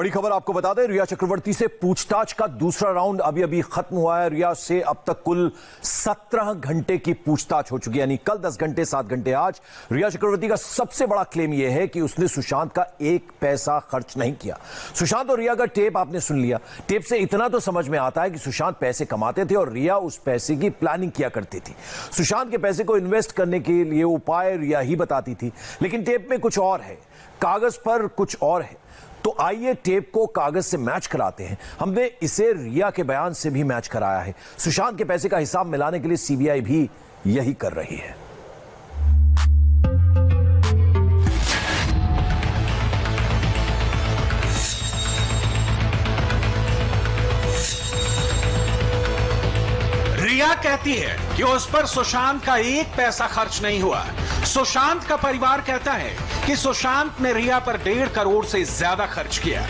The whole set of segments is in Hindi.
बड़ी खबर आपको बता दें, रिया चक्रवर्ती से पूछताछ का दूसरा राउंड अभी अभी खत्म हुआ है। रिया से अब तक कुल 17 घंटे की पूछताछ हो चुकी है, यानी कल 10 घंटे 7 घंटे आज। रिया चक्रवर्ती का सबसे बड़ा क्लेम यह है कि उसने सुशांत का एक पैसा खर्च नहीं किया। सुशांत और रिया का टेप आपने सुन लिया। टेप से इतना तो समझ में आता है कि सुशांत पैसे कमाते थे और रिया उस पैसे की प्लानिंग किया करती थी। सुशांत के पैसे को इन्वेस्ट करने के लिए उपाय रिया ही बताती थी, लेकिन टेप में कुछ और है, कागज पर कुछ और है। तो आइए टेप को कागज से मैच कराते हैं। हमने इसे रिया के बयान से भी मैच कराया है। सुशांत के पैसे का हिसाब मिलाने के लिए सीबीआई भी यही कर रही है। रिया कहती है कि उस पर सुशांत का एक पैसा खर्च नहीं हुआ। सुशांत का परिवार कहता है कि सुशांत ने रिया पर 1.5 करोड़ से ज्यादा खर्च किया।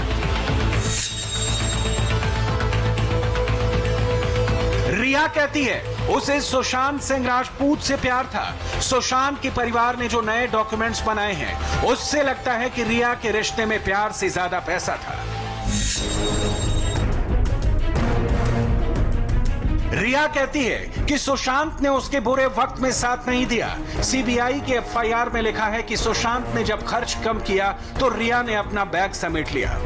रिया कहती है उसे सुशांत सिंह राजपूत से प्यार था। सुशांत के परिवार ने जो नए डॉक्यूमेंट्स बनाए हैं उससे लगता है कि रिया के रिश्ते में प्यार से ज्यादा पैसा था। रिया कहती है कि सुशांत ने उसके बुरे वक्त में साथ नहीं दिया। सीबीआई के एफआईआर में लिखा है कि सुशांत ने जब खर्च कम किया तो रिया ने अपना बैग समेट लिया।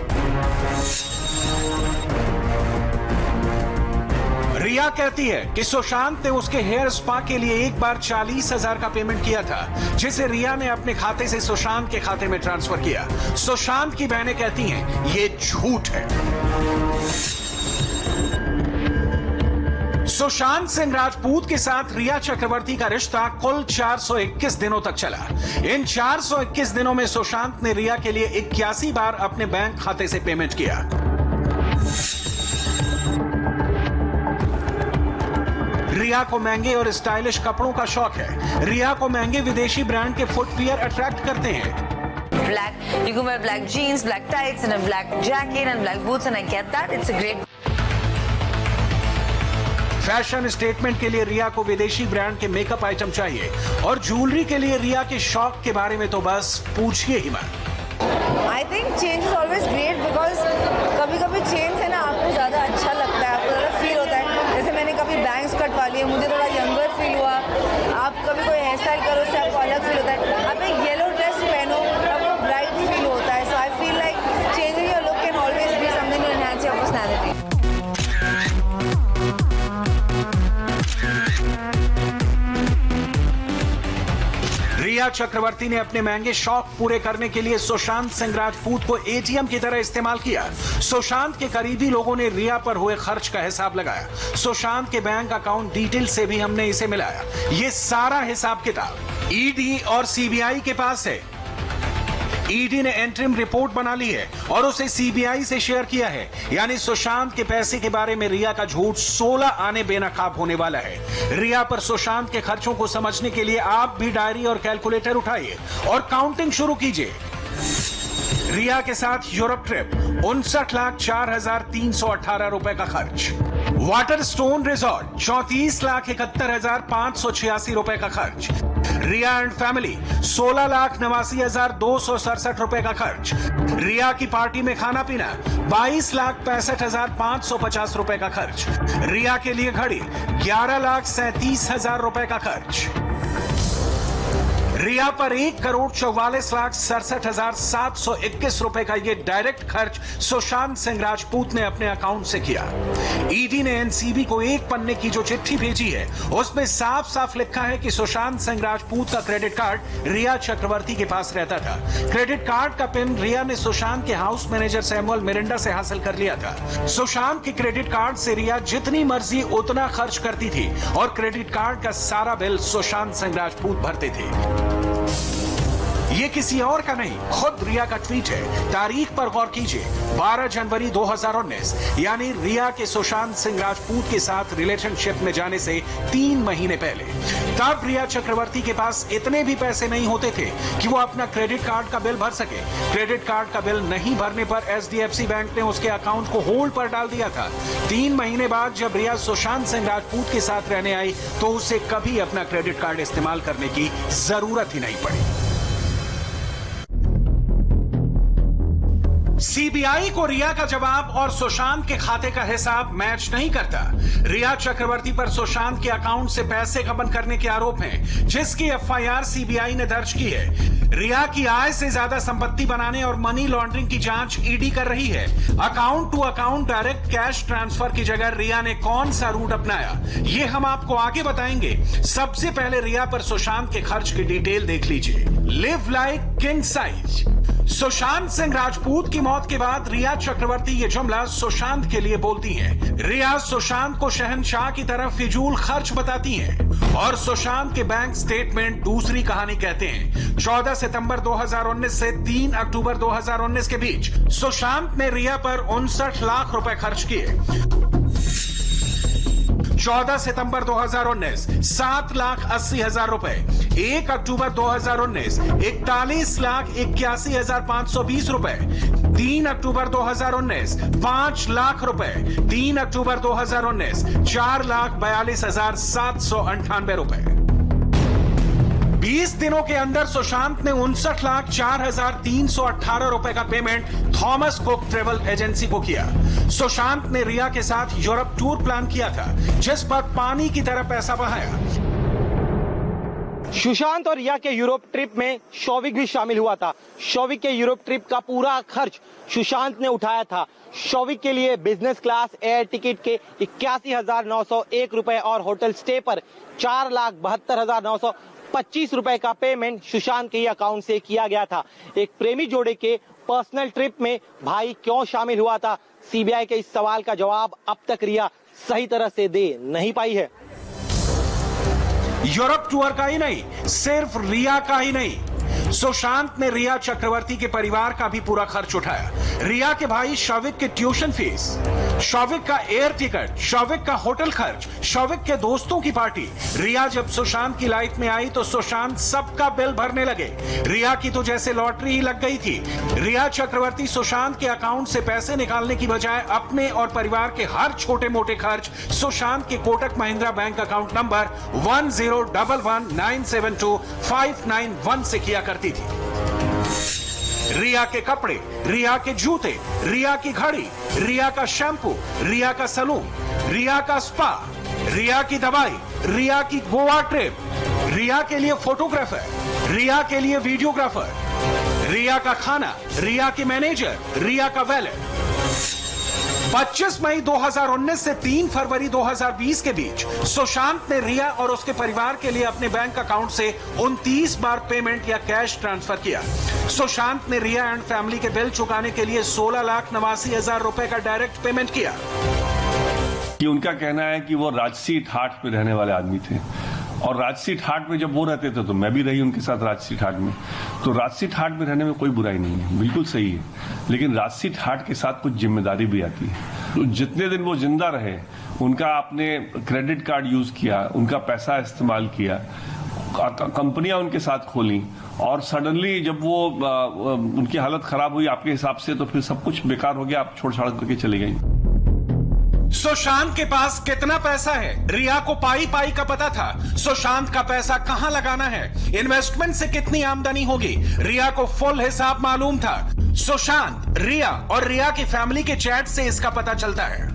रिया कहती है कि सुशांत ने उसके हेयर स्पा के लिए एक बार 40,000 का पेमेंट किया था, जिसे रिया ने अपने खाते से सुशांत के खाते में ट्रांसफर किया। सुशांत की बहनें कहती हैं ये झूठ है। सुशांत सिंह राजपूत के साथ रिया चक्रवर्ती का रिश्ता कुल 421 दिनों तक चला। इन 421 दिनों में सुशांत ने रिया के लिए 81 बार अपने बैंक खाते से पेमेंट किया। रिया को महंगे और स्टाइलिश कपड़ों का शौक है। रिया को महंगे विदेशी ब्रांड के फुटवियर अट्रैक्ट करते हैं। Black, you can wear black jeans, black tights, and a black jacket and black boots, and I get that. It's a great. Fashion statement के लिए रिया को विदेशी ब्रांड के मेकअप आइटम चाहिए और ज्वेलरी के लिए रिया के शौक के बारे में तो बस पूछिए ही मत। I think change is always great because कभी-कभी चेंज है ना, आपको ज़्यादा अच्छा लगता है, आपको ज़्यादा फील होता है। जैसे मैंने कभी बैंग्स कटवा लिए, मुझे थोड़ा यंगर फील हुआ। आप कभी कोई हेयर स्टाइल करो उससे आपको अलग फील होता है। आप एक येलो ड्रेस पहनो आपको ब्राइट फील होता है। So I feel like changing your look can always be something to enhance your personality. Riya Chakraborty ने अपने महंगे शौक पूरे करने के लिए सुशांत सिंह राजपूत को एटीएम की तरह इस्तेमाल किया। सुशांत के करीबी लोगों ने रिया पर हुए खर्च का हिसाब लगाया। सुशांत के बैंक अकाउंट डिटेल से भी हमने इसे मिलाया। ये सारा हिसाब किताब ईडी और सीबीआई के पास है। ईडी ने एंट्रिम रिपोर्ट बना ली है और उसे सीबीआई से शेयर किया है। यानी सुशांत के पैसे के बारे में रिया का झूठ 16 आने बेनकाब होने वाला है। रिया पर सुशांत के खर्चों को समझने के लिए आप भी डायरी और कैलकुलेटर उठाइए और काउंटिंग शुरू कीजिए। रिया के साथ यूरोप ट्रिप 59,04,318 रुपए का खर्च। वाटर स्टोन रिजॉर्ट 34,71,586 रुपए का खर्च। रिया एंड फैमिली 16,89,267 रुपए का खर्च। रिया की पार्टी में खाना पीना 22,65,550 रुपए का खर्च। रिया के लिए घड़ी 11,37,000 रुपए का खर्च। रिया पर 1,44,67,721 रुपए का ये डायरेक्ट खर्च सुशांत सिंह राजपूत ने अपने अकाउंट से किया। ईडी ने एनसीबी को एक पन्ने की जो चिट्ठी भेजी है उसमें साफ साफ लिखा है कि सुशांत सिंह राजपूत का क्रेडिट कार्ड रिया चक्रवर्ती के पास रहता था। क्रेडिट कार्ड का पिन रिया ने सुशांत के हाउस मैनेजर सैमुअल मिरिंडा से हासिल कर लिया था। सुशांत के क्रेडिट कार्ड से रिया जितनी मर्जी उतना खर्च करती थी और क्रेडिट कार्ड का सारा बिल सुशांत सिंह राजपूत भरते थे। ये किसी और का नहीं, खुद रिया का ट्वीट है। तारीख पर गौर कीजिए, 12 जनवरी 2019, यानी रिया के सुशांत सिंह राजपूत के साथ रिलेशनशिप में जाने से 3 महीने पहले। तब रिया चक्रवर्ती के पास इतने भी पैसे नहीं होते थे कि वो अपना क्रेडिट कार्ड का बिल भर सके। क्रेडिट कार्ड का बिल नहीं भरने पर एचडीएफसी बैंक ने उसके अकाउंट को होल्ड पर डाल दिया था। 3 महीने बाद जब रिया सुशांत सिंह राजपूत के साथ रहने आई तो उसे कभी अपना क्रेडिट कार्ड इस्तेमाल करने की जरूरत ही नहीं पड़ी। सीबीआई को रिया का जवाब और सुशांत के खाते का हिसाब मैच नहीं करता। रिया चक्रवर्ती पर सुशांत के अकाउंट से पैसे गबन करने के आरोप हैं, जिसकी एफआईआर सीबीआई ने दर्ज की है। रिया की आय से ज्यादा संपत्ति बनाने और मनी लॉन्ड्रिंग की जांच ईडी कर रही है। Account to account direct cash transfer की जगह रिया ने कौन सा रूट अपनाया, ये हम आपको आगे बताएंगे। सबसे पहले रिया पर सुशांत के खर्च की डिटेल देख लीजिए। Live like king size. Sushant Singh Rajput की मौत के बाद रिया चक्रवर्ती ये जुमला सुशांत के लिए बोलती हैं। रिया सुशांत को शहंशाह की तरह फिजूल खर्च बताती हैं और सुशांत के बैंक स्टेटमेंट दूसरी कहानी कहते हैं। 14 सितंबर 2019 से 3 अक्टूबर 2019 के बीच सुशांत ने रिया पर 59 लाख रुपए खर्च किए। 14 सितंबर 2019 7,80,000 रुपए, 1 अक्टूबर 2019 41,81,520 रुपए, 3 अक्टूबर 2019 5 लाख रुपए, 3 अक्टूबर 2019 4,42,798 रुपए। 20 दिनों के अंदर सुशांत ने 59,04,318 रुपए का payment Thomas cook travel agency को किया। सुशांत ने रिया के साथ यूरोप टूर प्लान किया था, जिस पर पानी की तरह पैसा बहाया। सुशांत और रिया के यूरोप ट्रिप में शौविक भी शामिल हुआ था। शौविक के यूरोप ट्रिप का पूरा खर्च सुशांत ने उठाया था। शौविक के लिए बिजनेस क्लास एयर टिकट के 81,901 रुपए और होटल स्टे पर 4,72,925 रुपए का पेमेंट सुशांत के अकाउंट से किया गया था। एक प्रेमी जोड़े के पर्सनल ट्रिप में भाई क्यों शामिल हुआ था, सीबीआई के इस सवाल का जवाब अब तक रिया सही तरह से दे नहीं पाई है। यूरोप टूर का ही नहीं, सिर्फ रिया का ही नहीं, सुशांत ने रिया चक्रवर्ती के परिवार का भी पूरा खर्च उठाया। रिया के भाई शौविक के ट्यूशन फीस, शौविक का एयर टिकट, शौविक का होटल खर्च, शौविक के दोस्तों की पार्टी। रिया जब सुशांत की लाइफ में आई तो सुशांत सबका बिल भरने लगे। रिया की तो जैसे लॉटरी ही लग गई थी। रिया चक्रवर्ती सुशांत के अकाउंट से पैसे निकालने की बजाय अपने और परिवार के हर छोटे मोटे खर्च सुशांत के Kotak Mahindra bank account number 1011972591 से किया करती थी। रिया के कपड़े, रिया के जूते, रिया की घड़ी, रिया का शैम्पू, रिया का सलून, रिया का स्पा, रिया की दवाई, रिया की गोवा ट्रिप, रिया के लिए फोटोग्राफर, रिया के लिए वीडियोग्राफर, रिया का खाना, रिया की मैनेजर, रिया का वैलेट। 25 मई 2019 से 3 फरवरी 2020 के बीच सुशांत ने रिया और उसके परिवार के लिए अपने बैंक अकाउंट से 29 बार पेमेंट या कैश ट्रांसफर किया। सुशांत ने रिया एंड फैमिली के बिल चुकाने के लिए 16,89,000 रुपए का डायरेक्ट पेमेंट किया। कि उनका कहना है कि वो राजसी ठाठ में रहने वाले आदमी थे और राजसी ठाठ में जब वो रहते थे तो मैं भी रही उनके साथ राजसी ठाठ में। तो राजसी ठाठ में रहने में कोई बुराई नहीं है, बिल्कुल सही है, लेकिन राजसी ठाठ के साथ कुछ जिम्मेदारी भी आती है। तो जितने दिन वो जिंदा रहे उनका आपने क्रेडिट कार्ड यूज किया, उनका पैसा इस्तेमाल किया, कंपनियां उनके साथ खोली और सडनली जब वो उनकी हालत खराब हुई आपके हिसाब से तो फिर सब कुछ बेकार हो गया, आप छोड़ छाड़ करके चली गई। सुशांत के पास कितना पैसा है, रिया को पाई पाई का पता था। सुशांत का पैसा कहां लगाना है, इन्वेस्टमेंट से कितनी आमदनी होगी, रिया को फुल हिसाब मालूम था। सुशांत, रिया और रिया की फैमिली के चैट से इसका पता चलता है।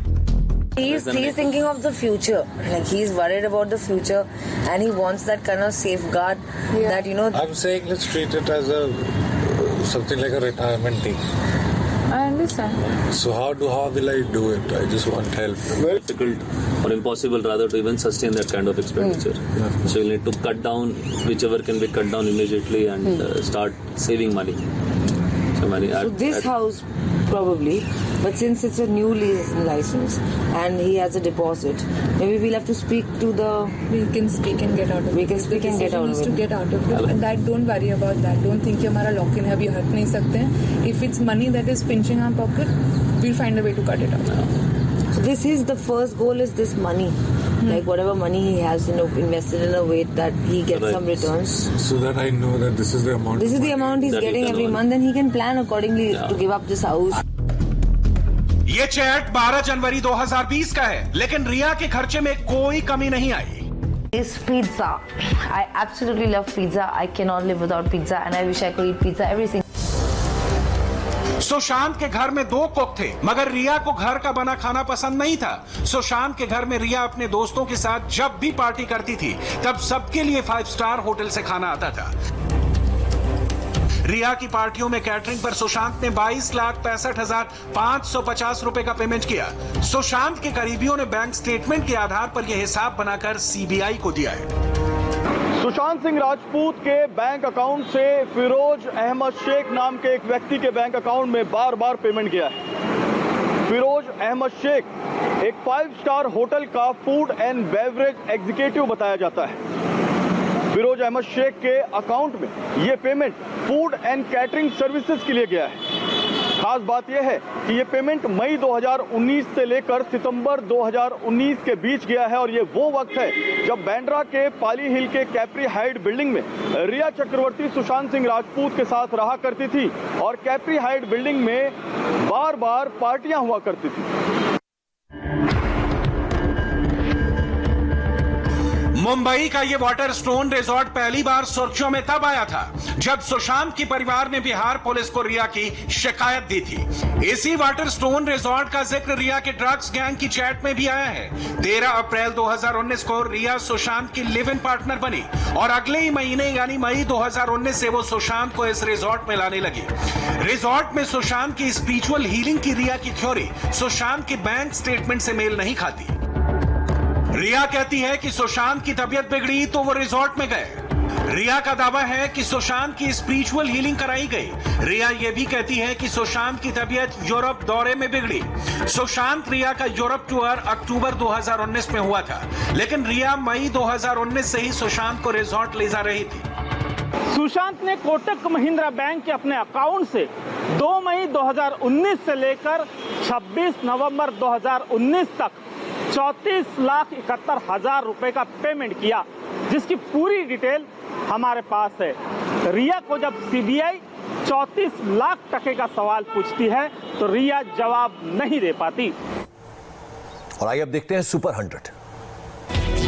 He's thinking of the future. Like he's worried about the future, and he wants that kind of safeguard that I'm saying let's treat it as something like a retirement thing. I understand. So how will I do it? I just want help. Difficult or impossible rather to even sustain that kind of expenditure. So you'll need to cut down whichever can be cut down immediately and start saving money. So this house probably, but since it's a new license and he has a deposit, maybe we'll have to speak to the. We can speak and get out of it. We can speak and get out of it. To get out of it. And that, don't worry about that. Don't think कि हमारा lock in है अभी हट नहीं सकते हैं. If it's money that is pinching our pocket, we'll find a way to cut it out. So this is the first goal, is this money. Like whatever money he has invested in a way that he gets some returns. So that I know that this is the amount. This is the amount he's getting every month, then he can plan accordingly to give up this house. ये चैट 12 जनवरी 2020 का है, लेकिन रिया के खर्चे में कोई कमी नहीं आई। Is pizza. I absolutely love pizza. I cannot live without pizza and I wish I could eat pizza every single Sushant के घर में 2 कुक थे, मगर रिया को घर का बना खाना पसंद नहीं था। सुशांत के घर में रिया अपने दोस्तोों के साथ जब भी पार्टी करती थी, तब सबके लिए 5 स्टार होटल से खाना आता था। रिया की पार्टियों में कैटरिंग पर सुशांत ने 22,65,550 रुपए का पेमेंट किया। सुशांत के करीबियों ने बैंक स्टेटमेंट के आधार पर यह हिसाब बनाकर सीबीआई को दिया है। सुशांत सिंह राजपूत के बैंक अकाउंट से फिरोज अहमद शेख नाम के एक व्यक्ति के बैंक अकाउंट में बार बार पेमेंट किया है। फिरोज अहमद शेख एक 5 स्टार होटल का फूड एंड बेवरेज एग्जीक्यूटिव बताया जाता है। फिरोज अहमद शेख के अकाउंट में ये payment food and catering services के लिए गया है। खास बात यह है कि ये पेमेंट मई 2019 से लेकर सितंबर 2019 के बीच गया है और ये वो वक्त है जब बांद्रा के पाली हिल के कैप्री हाइट बिल्डिंग में रिया चक्रवर्ती सुशांत सिंह राजपूत के साथ रहा करती थी और कैप्री हाइट बिल्डिंग में बार बार पार्टियां हुआ करती थी। मुंबई का ये वाटर स्टोन रिजॉर्ट पहली बार सुर्खियों में तब आया था जब सुशांत के परिवार ने बिहार पुलिस को रिया की शिकायत दी थी। इसी वाटर स्टोन रिजॉर्ट का जिक्र रिया के ड्रग्स गैंग की चैट में भी आया है। 13 अप्रैल 2019 को रिया सुशांत की लिव इन पार्टनर बनी और अगले ही महीने यानी मई 2019 से वो सुशांत को इस रिजॉर्ट में लाने लगी। रिजॉर्ट में सुशांत की स्पिरिचुअल हीलिंग की रिया की थ्योरी सुशांत के बैंक स्टेटमेंट से मेल नहीं खाती। रिया कहती है कि सुशांत की तबीयत बिगड़ी तो वो रिजॉर्ट में गए। रिया का दावा है कि सुशांत की स्पिरिचुअल हीलिंग कराई गई। रिया ये भी कहती है कि सुशांत की तबीयत यूरोप दौरे में बिगड़ी। सुशांत रिया का यूरोप टूर अक्टूबर 2019 में हुआ था, लेकिन रिया मई 2019 से ही सुशांत को रिजॉर्ट ले जा रही थी। सुशांत ने कोटक महिंद्रा बैंक के अपने अकाउंट से 2 मई 2019 से लेकर 26 नवंबर 2019 तक 34,71,000 रुपए का पेमेंट किया, जिसकी पूरी डिटेल हमारे पास है। रिया को जब सीबीआई 34 लाख टके का सवाल पूछती है तो रिया जवाब नहीं दे पाती। और आइए अब देखते हैं सुपर 100।